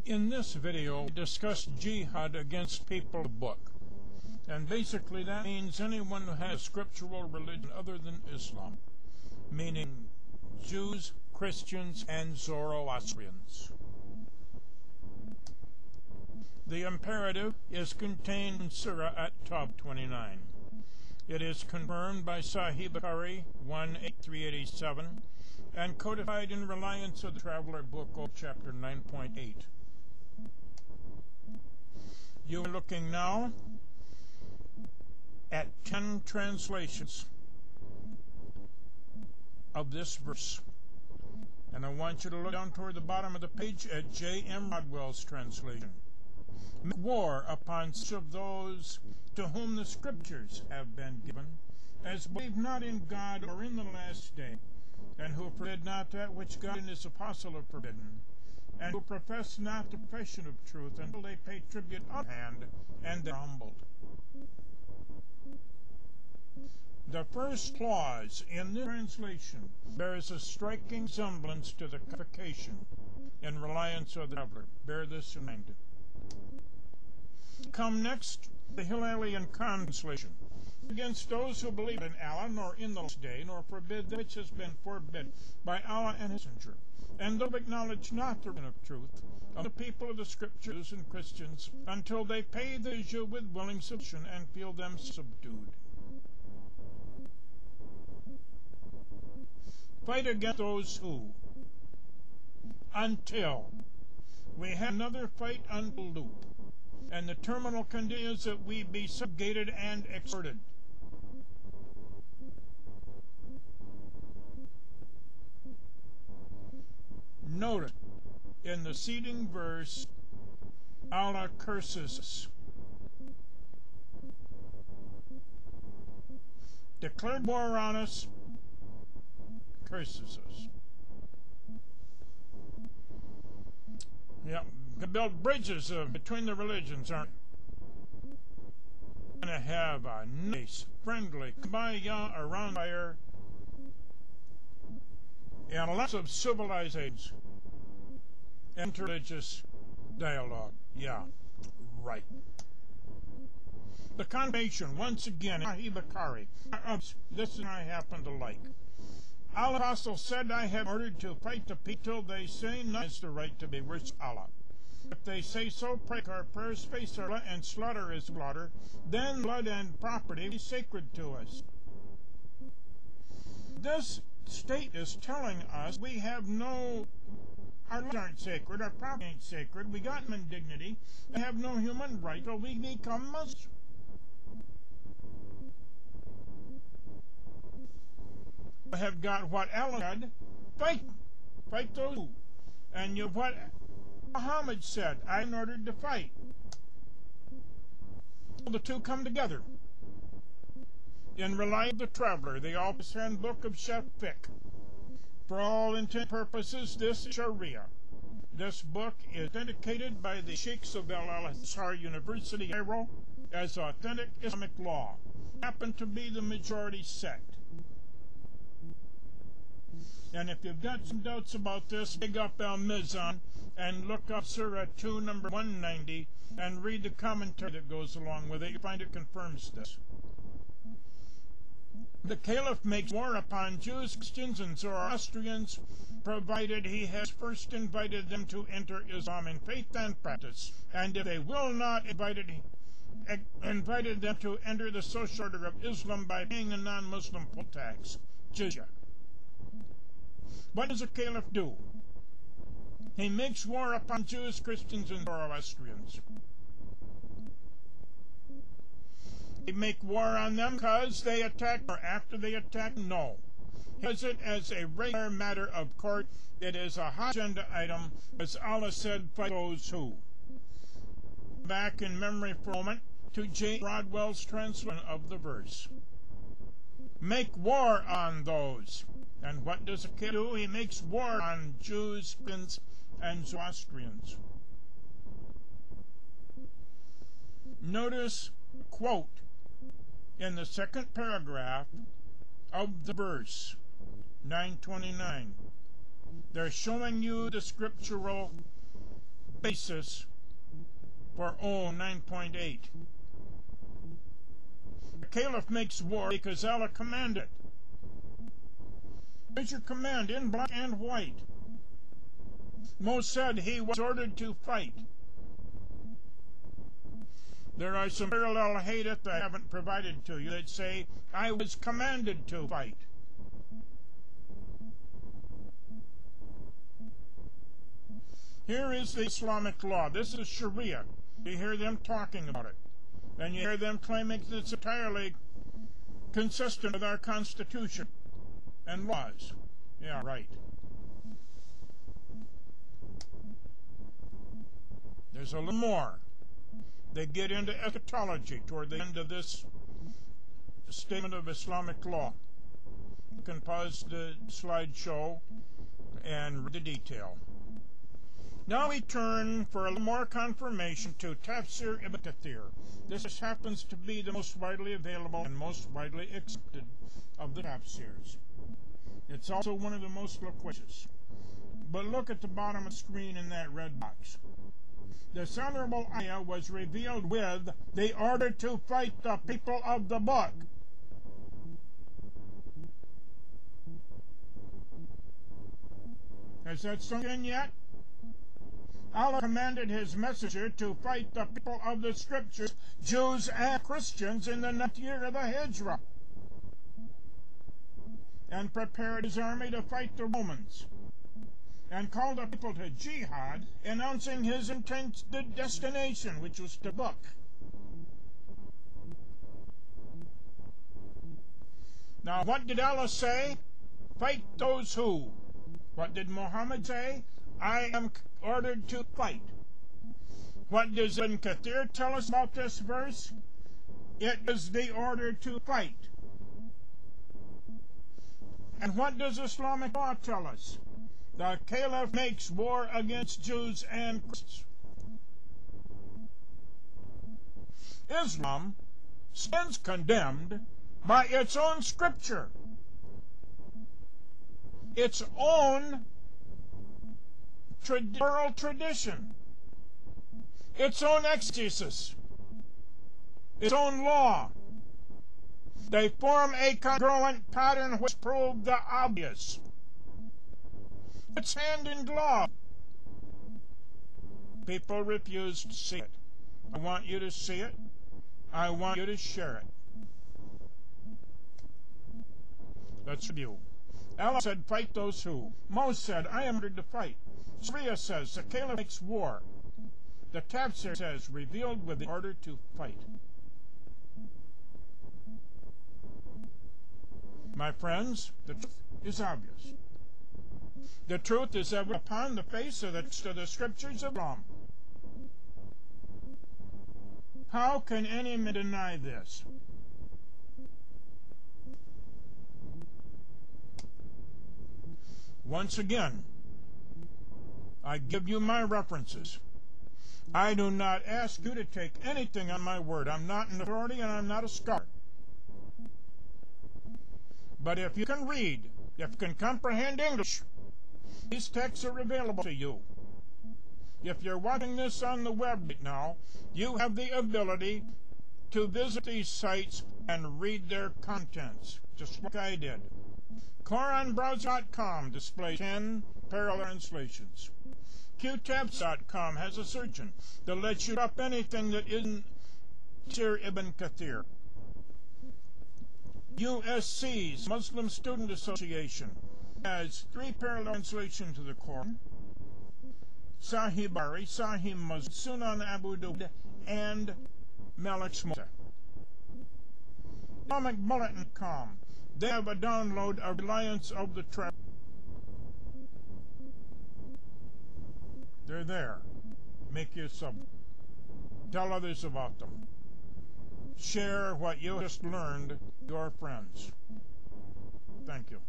In this video, we discuss Jihad Against People book. And basically that means anyone who has scriptural religion other than Islam, meaning Jews, Christians, and Zoroastrians. The imperative is contained in Surah at Tab 29. It is confirmed by Sahih Bukhari 18387 and codified in Reliance of the Traveler Book of Chapter 9.8. You are looking now at 10 translations of this verse. And I want you to look down toward the bottom of the page at J.M. Rodwell's translation. Make war upon such of those to whom the Scriptures have been given, as believe not in God or in the last day, and who forbid not that which God and his apostle have forbidden, and who profess not the profession of truth until they pay tribute on hand and they are humbled. The first clause in this translation bears a striking semblance to the codification in Reliance of the Traveler. Bear this in mind. Come next, the Hillelian translation. Against those who believe in Allah, nor in the last day, nor forbid that which has been forbidden by Allah and his messenger, and those acknowledge not the reign of truth of the people of the Scriptures and Christians, until they pay the due with willing submission and feel them subdued. Fight against those who, until we have another fight until loop, and the terminal condition is that we be subjugated and exhorted. Notice in the preceding verse, Allah curses us. Declared war on us, curses us. Yeah, to build bridges between the religions, aren't we? Going to have a nice, friendly kumbaya around fire and lots of civilizations, interreligious dialogue. Yeah, right. The confirmation, once again, in Sahih Bukhari. This is what I happen to like. Allah Apostle said, I have ordered to fight the people they say not is the right to be worshiped Allah. If they say so, pray our prayers, face our and slaughter is slaughter, then blood and property be sacred to us. This state is telling us we have no, our lives aren't sacred, our property ain't sacred, we got human dignity, we have no human right till we become Muslims. We have got what Allah said, fight those who, and you what Muhammad said, I'm ordered to fight. The two come together. In Reliance of the Traveler, the Office Handbook of Shafiq. For all intent and purposes, this is Shari'ah. This book is authenticated by the Sheikhs of Al-Azhar University, Cairo, as authentic Islamic law. Happen to be the majority sect. And if you've got some doubts about this, dig up Al-Mizan and look up Surah 2, number 190, and read the commentary that goes along with it. You find it confirms this. The Caliph makes war upon Jews, Christians, and Zoroastrians, provided he has first invited them to enter Islam in faith and practice. And if they will not, invited them to enter the social order of Islam by paying a non-Muslim poll tax, jizya. What does a caliph do? He makes war upon Jews, Christians, and Zoroastrians. He make war on them because they attack, or after they attack? No. He does it as a regular matter of court. It is a hot agenda item, as Allah said, fight those who. Back in memory for a moment to J. Rodwell's translation of the verse. Make war on those. And what does a kid do? He makes war on Jews, Christians, and Zoroastrians. Notice a quote in the second paragraph of the verse, 929. They're showing you the scriptural basis for 9.8. The caliph makes war because Allah commanded. Here's your command in black and white. Moses said he was ordered to fight. There are some parallel hadith I haven't provided to you that say, I was commanded to fight. Here is the Islamic law. This is Shari'ah. You hear them talking about it. And you hear them claiming it's entirely consistent with our Constitution and laws. Yeah, right. There's a little more. They get into eschatology toward the end of this statement of Islamic law. You can pause the slideshow and read the detail. Now we turn for a little more confirmation to Tafsir Ibn Kathir. This happens to be the most widely available and most widely accepted of the tafsirs. It's also one of the most loquacious. But look at the bottom of the screen in that red box. This honorable ayah was revealed with the order to fight the people of the book. Has that sunk in yet? Allah commanded his messenger to fight the people of the scriptures, Jews and Christians, in the 9th year of the Hijrah, and prepared his army to fight the Romans, and called the people to jihad, announcing his intended destination, which was to book. Now, what did Allah say? Fight those who. What did Muhammad say? I am ordered to fight. What does Ibn Kathir tell us about this verse? It is the order to fight. And what does Islamic law tell us? The caliph makes war against Jews and Christians. Islam stands condemned by its own scripture, its own oral tradition, its own exegesis, its own law. They form a congruent pattern which prove the obvious. It's hand in glove. People refuse to see it. I want you to see it. I want you to share it. Let's review. Allah said, fight those who. Moses said, I am ordered to fight. Shari'ah says, the caliph makes war. The tafsir says, revealed with the order to fight. My friends, the truth is obvious. The truth is evident upon the face of the scriptures of Islam. How can any man deny this? Once again, I give you my references. I do not ask you to take anything on my word. I'm not an authority and I'm not a scholar. But if you can read, if you can comprehend English, these texts are available to you. If you're watching this on the web right now, you have the ability to visit these sites and read their contents, just like I did. QuranBrowser.com displays 10 parallel translations. QTabs.com has a search engine that lets you look up anything that isn't Tafsir Ibn Kathir. USC's Muslim Student Association has 3 parallel translations to the Qur'an: Sahih Bukhari, Sahih Muslim, Sunan Abu Dawud, and Malik's Muwatta. IslamicBulletin.com. They have a download of Reliance of the Traveler. They're there. Make you sub. Tell others about them. Share what you just learned with your friends. Thank you.